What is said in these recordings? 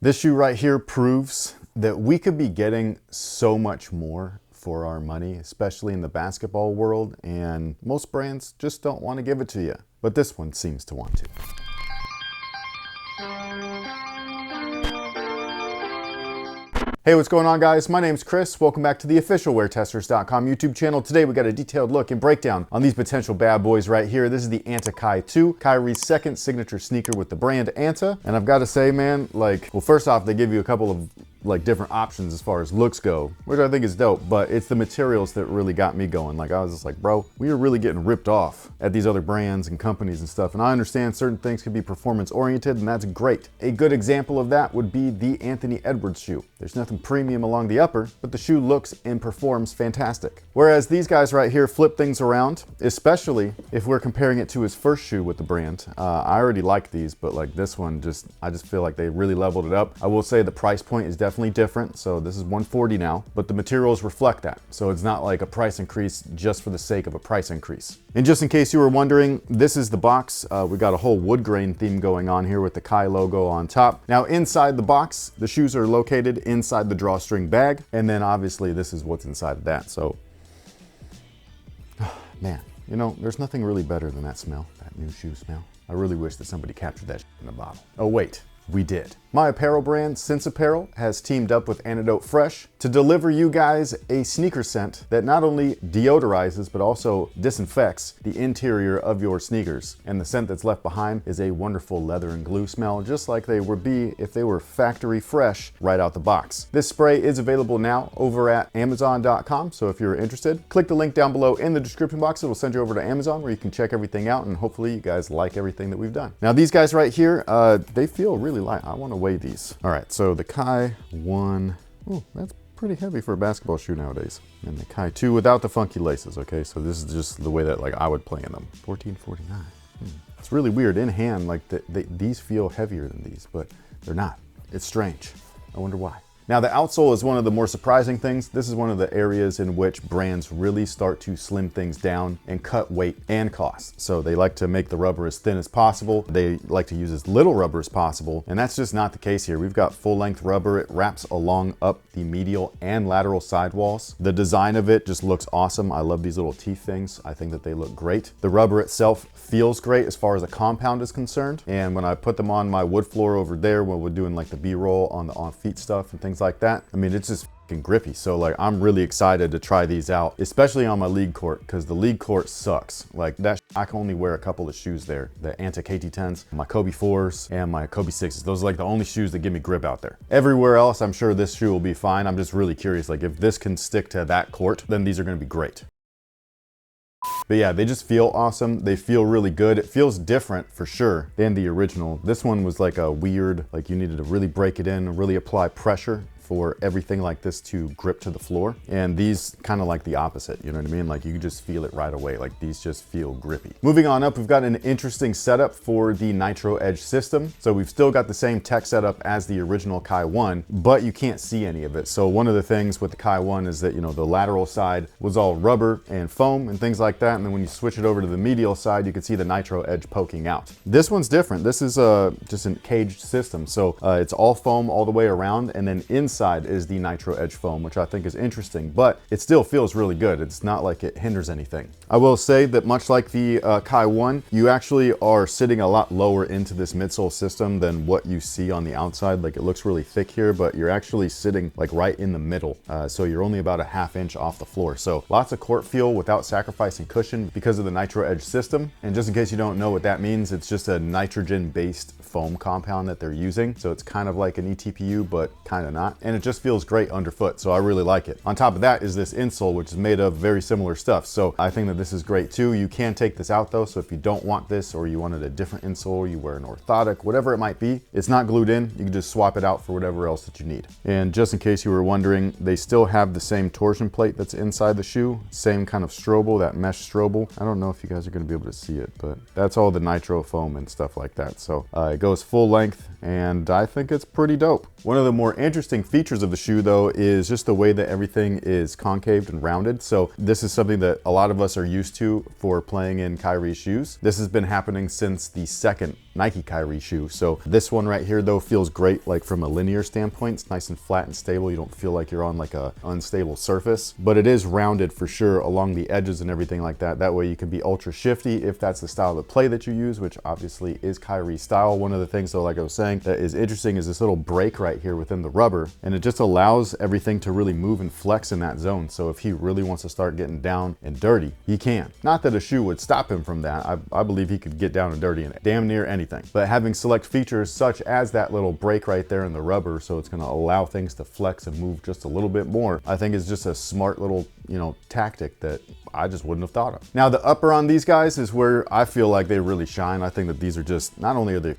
This shoe right here proves that we could be getting so much more for our money, especially in the basketball world, and most brands just don't want to give it to you. But this one seems to want to. Hey, what's going on, guys? My name's Chris. Welcome back to the official WearTesters.com YouTube channel. Today we got a detailed look and breakdown on these potential bad boys right here. This is the ANTA Kai 2, Kyrie's second signature sneaker with the brand ANTA. And I've got to say, man, well, first off, they give you a couple of different options as far as looks go, which I think is dope, but it's the materials that really got me going. I was just like, bro, we are really getting ripped off at these other brands and companies and stuff. And I understand certain things can be performance oriented, and that's great. A good example of that would be the Anthony Edwards shoe. There's nothing premium along the upper, but the shoe looks and performs fantastic. Whereas these guys right here flip things around, especially if we're comparing it to his first shoe with the brand. I already like these, but this one, I just feel like they really leveled it up. I will say the price point is definitely different. So this is $140 now, but the materials reflect that. So it's not like a price increase just for the sake of a price increase. And just in case you were wondering, this is the box. We got a whole wood grain theme going on here with the Kai logo on top. Now inside the box, the shoes are located inside the drawstring bag. And then obviously this is what's inside of that. So, man, you know, there's nothing really better than that smell, that new shoe smell. I really wish that somebody captured that in a bottle. Oh wait, we did. My apparel brand, Sense Apparel, has teamed up with Antidote Fresh to deliver you guys a sneaker scent that not only deodorizes, but also disinfects the interior of your sneakers. And the scent that's left behind is a wonderful leather and glue smell, just like they would be if they were factory fresh right out the box. This spray is available now over at Amazon.com, so if you're interested, click the link down below in the description box. It will send you over to Amazon where you can check everything out, and hopefully you guys like everything that we've done. Now these guys right here, they feel really light. I want to weigh these. All right, so the Kai 1, oh, that's pretty heavy for a basketball shoe nowadays. And the Kai 2 without the funky laces, okay? So this is just the way that I would play in them. $14.49. It's really weird in hand, these feel heavier than these, but they're not. It's strange. I wonder why. Now the outsole is one of the more surprising things. This is one of the areas in which brands really start to slim things down and cut weight and cost. So they like to make the rubber as thin as possible. They like to use as little rubber as possible. And that's just not the case here. We've got full length rubber. It wraps along up the medial and lateral sidewalls. The design of it just looks awesome. I love these little teeth things. I think that they look great. The rubber itself feels great as far as the compound is concerned. And when I put them on my wood floor over there, when we're doing the B-roll on the on-feet stuff and things like that, I mean, it's just fucking grippy. So I'm really excited to try these out, especially on my league court, because the league court sucks. I can only wear a couple of shoes there. The ANTA KT10s, my Kobe 4s, and my Kobe 6s. Those are the only shoes that give me grip out there. Everywhere else, I'm sure this shoe will be fine. I'm just really curious, if this can stick to that court, then these are gonna be great. But yeah, they just feel awesome. They feel really good. It feels different for sure than the original. This one was a weird, you needed to really break it in and really apply pressure for everything like this to grip to the floor. And these kind of the opposite, you know what I mean? You can just feel it right away. These just feel grippy. Moving on up, we've got an interesting setup for the Nitro Edge system. So we've still got the same tech setup as the original Kai 1, but you can't see any of it. So one of the things with the Kai 1 is that, the lateral side was all rubber and foam and things like that. And then when you switch it over to the medial side, you can see the Nitro Edge poking out. This one's different. This is just a caged system. So it's all foam all the way around, and then inside is the Nitro Edge foam, which I think is interesting, but it still feels really good. It's not like it hinders anything. I will say that much like the Kai 1, you actually are sitting a lot lower into this midsole system than what you see on the outside. It looks really thick here, but you're actually sitting right in the middle. So you're only about a ½ inch off the floor. So lots of court feel without sacrificing cushion because of the Nitro Edge system. And just in case you don't know what that means, it's just a nitrogen-based foam compound that they're using. So it's kind of like an eTPU, but kind of not. And it just feels great underfoot, so I really like it. On top of that is this insole, which is made of very similar stuff. So I think that this is great too. You can take this out though, so if you don't want this, or you wanted a different insole, you wear an orthotic, whatever it might be, it's not glued in. You can just swap it out for whatever else that you need. And just in case you were wondering, they still have the same torsion plate that's inside the shoe, same kind of strobel, that mesh strobel. I don't know if you guys are gonna be able to see it, but that's all the nitro foam and stuff like that. So it goes full length, and I think it's pretty dope. One of the more interesting features of the shoe though is just the way that everything is concaved and rounded. So this is something that a lot of us are used to for playing in Kyrie's shoes. This has been happening since the second Nike Kyrie shoe. So this one right here though feels great, like from a linear standpoint. It's nice and flat and stable. You don't feel like you're on like a unstable surface, but it is rounded for sure along the edges and everything like that. That way you can be ultra shifty if that's the style of play that you use, which obviously is Kyrie's style. One of the things though, like I was saying, that is interesting is this little break right here within the rubber, and it just allows everything to really move and flex in that zone. So if he really wants to start getting down and dirty, he can. Not that a shoe would stop him from that. I believe he could get down and dirty in damn near anything, but having select features such as that little break right there in the rubber, so it's going to allow things to flex and move just a little bit more, I think is just a smart little, you know, tactic that I just wouldn't have thought of. Now the upper on these guys is where I feel like they really shine. I think that these are just, not only are they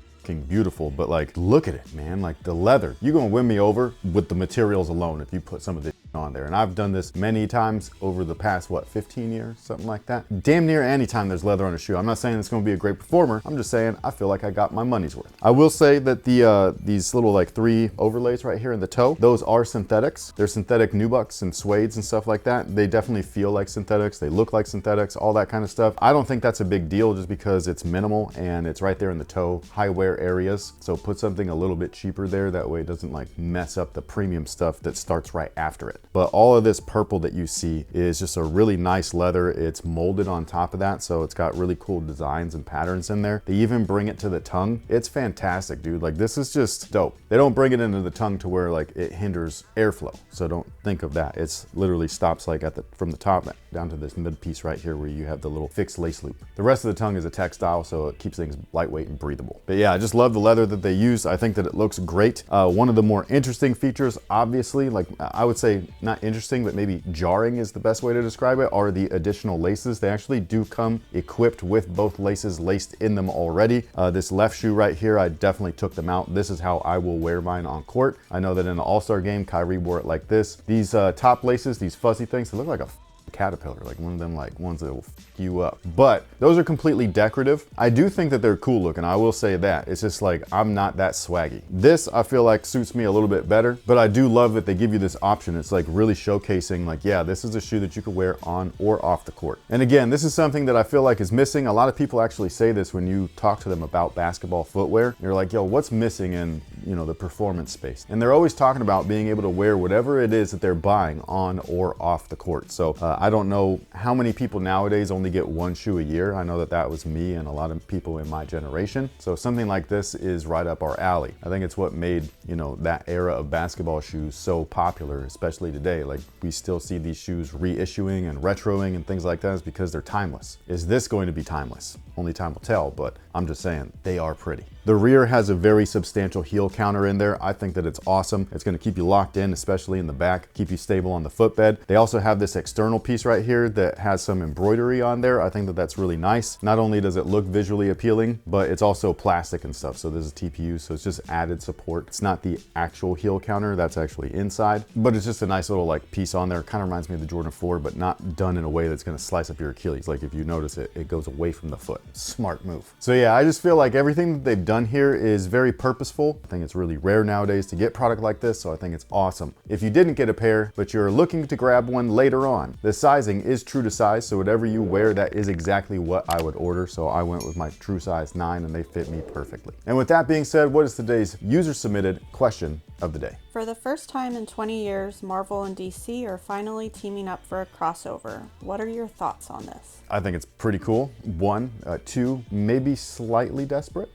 beautiful, but like, look at it, man. Like the leather, you're gonna win me over with the materials alone if you put some of this on there. And I've done this many times over the past, what, 15 years, something like that. Damn near anytime there's leather on a shoe. I'm not saying it's gonna be a great performer. I'm just saying I feel like I got my money's worth. I will say that these little like 3 overlays right here in the toe, those are synthetics. They're synthetic nubucks and suedes and stuff like that. They definitely feel like synthetics. They look like synthetics, all that kind of stuff. I don't think that's a big deal just because it's minimal and it's right there in the toe, high wear areas. So put something a little bit cheaper there. That way it doesn't like mess up the premium stuff that starts right after it. But all of this purple that you see is just a really nice leather. It's molded on top of that, so it's got really cool designs and patterns in there. They even bring it to the tongue. It's fantastic, dude. Like this is just dope. They don't bring it into the tongue to where like it hinders airflow, so don't think of that. It's literally stops like at the from the top down to this mid piece right here where you have the little fixed lace loop. The rest of the tongue is a textile, so it keeps things lightweight and breathable. But yeah, I just love the leather that they use. I think that it looks great. One of the more interesting features, obviously, like I would say not interesting, but maybe jarring is the best way to describe it, are the additional laces. They actually do come equipped with both laces laced in them already. This left shoe right here, I definitely took them out. This is how I will wear mine on court. I know that in the All-Star game, Kyrie wore it like this. These top laces, these fuzzy things, they look like a caterpillar, like one of them like ones that will f you up, but those are completely decorative. I do think that they're cool looking, I will say that. It's just like I'm not that swaggy. This I feel like suits me a little bit better, but I do love that they give you this option. It's like really showcasing like, yeah, this is a shoe that you could wear on or off the court. And again, this is something that I feel like is missing. A lot of people actually say this when you talk to them about basketball footwear. You're like, yo, what's missing in, you know, the performance space? And they're always talking about being able to wear whatever it is that they're buying on or off the court. So I don't know how many people nowadays only get one shoe a year. I know that that was me and a lot of people in my generation. So something like this is right up our alley. I think it's what made, you know, that era of basketball shoes so popular, especially today. Like we still see these shoes reissuing and retroing and things like that is because they're timeless. Is this going to be timeless? Only time will tell, but I'm just saying they are pretty. The rear has a very substantial heel counter in there. I think that it's awesome. It's going to keep you locked in, especially in the back, keep you stable on the footbed. They also have this external piece right here that has some embroidery on there. I think that that's really nice. Not only does it look visually appealing, but it's also plastic and stuff. So this is TPU, so it's just added support. It's not the actual heel counter, that's actually inside, but it's just a nice little like piece on there. Kind of reminds me of the Jordan 4, but not done in a way that's going to slice up your Achilles. Like if you notice it, it goes away from the foot. Smart move. So yeah, I just feel like everything that they've done here is very purposeful. I think it's really rare nowadays to get product like this, so I think it's awesome. If you didn't get a pair, but you're looking to grab one later on, the sizing is true to size, so whatever you wear, that is exactly what I would order. So I went with my true size 9 and they fit me perfectly. And with that being said, what is today's user submitted question of the day? For the first time in 20 years, Marvel and DC are finally teaming up for a crossover. What are your thoughts on this? I think it's pretty cool. 1, 2, maybe slightly desperate.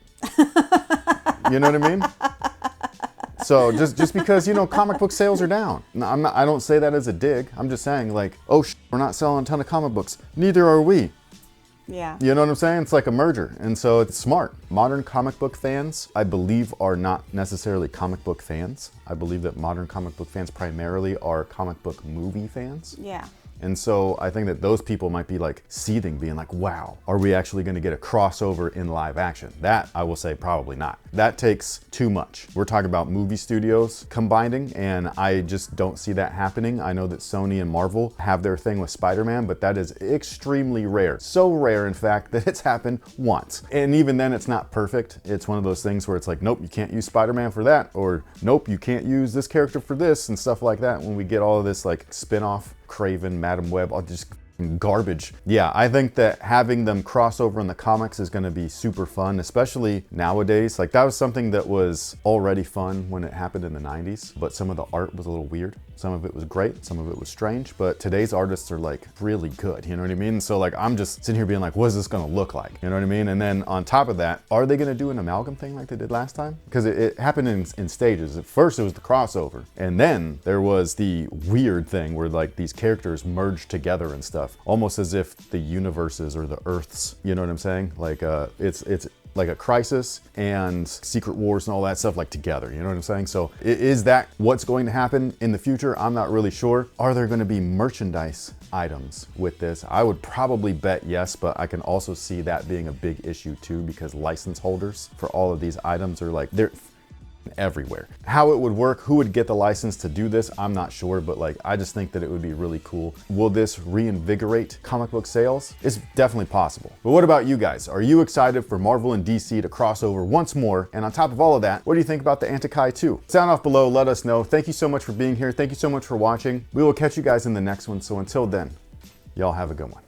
You know what I mean? So just because, you know, comic book sales are down. I don't say that as a dig. I'm just saying like, oh, we're not selling a ton of comic books. Neither are we. Yeah. You know what I'm saying? It's like a merger. And so it's smart. Modern comic book fans, I believe, are not necessarily comic book fans. I believe that modern comic book fans primarily are comic book movie fans. Yeah. And so I think that those people might be like seething, being like, wow, are we actually going to get a crossover in live action? That I will say probably not. That takes too much. We're talking about movie studios combining, and I just don't see that happening. I know that Sony and Marvel have their thing with Spider-Man, but that is extremely rare. So rare, in fact, that it's happened once. And even then, it's not perfect. It's one of those things where it's like, nope, you can't use Spider-Man for that, or nope, you can't use this character for this, and stuff like that. When we get all of this like spin-off Craven, Madam Web, all just garbage. Yeah, I think that having them cross over in the comics is going to be super fun, especially nowadays. Like, that was something that was already fun when it happened in the 90s, but some of the art was a little weird. Some of it was great, some of it was strange, but today's artists are like really good, you know what I mean? So like, I'm just sitting here being like, what is this gonna look like? You know what I mean? And then on top of that, are they gonna do an amalgam thing like they did last time? Because it happened in stages. At first it was the crossover, and then there was the weird thing where like these characters merged together and stuff, almost as if the universes or the Earths, you know what I'm saying? Like it's like a Crisis and Secret Wars and all that stuff like together, you know what I'm saying? So is that what's going to happen in the future? I'm not really sure. Are there going to be merchandise items with this? I would probably bet yes, but I can also see that being a big issue too, because license holders for all of these items are like, they're everywhere. How it would work, who would get the license to do this, I'm not sure, but like, I just think that it would be really cool. Will this reinvigorate comic book sales? It's definitely possible. But what about you guys? Are you excited for Marvel and DC to cross over once more? And on top of all of that, what do you think about the ANTA Kai 2? Sound off below, let us know. Thank you so much for being here. Thank you so much for watching. We will catch you guys in the next one. So until then, y'all have a good one.